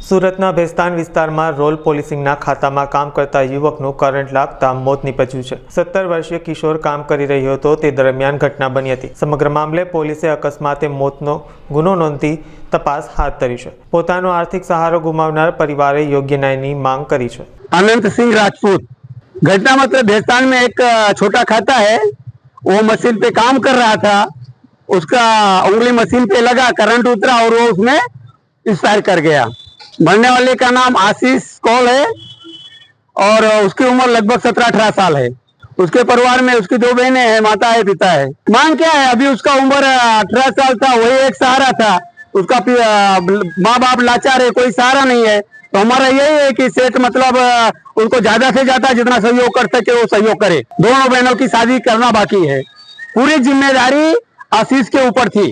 સુરતના ભેસ્તાન વિસ્તારમાં રોલ પોલિસિંગના ખાતામાં કામ કરતા યુવકનું કરંટ લાગતા મોત નીપજ્યું છે। 17 વર્ષીય કિશોર કામ કરી રહ્યો હતો તે દરમિયાન ઘટના બની હતી। સમગ્ર મામલે પોલીસે અકસ્માતે મોતનો ગુનો નોંધી તપાસ હાથ ધરી છે। પોતાનો આર્થિક સહારો ગુમાવનાર પરિવારે યોગ્ય ન્યાયની માંગ કરી છે। अनंत सिंह राजपूत। घटना मतलब भैस्तान में एक छोटा खाता है, वो मशीन पे काम कर रहा था, उसका उंगली मशीन पे लगा, करंट उतरा और वो उसमें एक्सपायर कर गया। मरने वाले का नाम आशीष कौल है और उसकी उम्र लगभग 17-18 साल है। उसके परिवार में उसकी 2 बहनें हैं, माता है पिता है। मांग क्या है, अभी उसका उम्र 18 साल था, वही एक सहारा था। उसका माँ बाप लाचार है, कोई सहारा नहीं है। तो हमारा यही है कि सेठ मतलब उनको ज्यादा से ज्यादा जितना सहयोग कर सके वो सहयोग करे। दोनों बहनों की शादी करना बाकी है, पूरी जिम्मेदारी आशीष के ऊपर थी।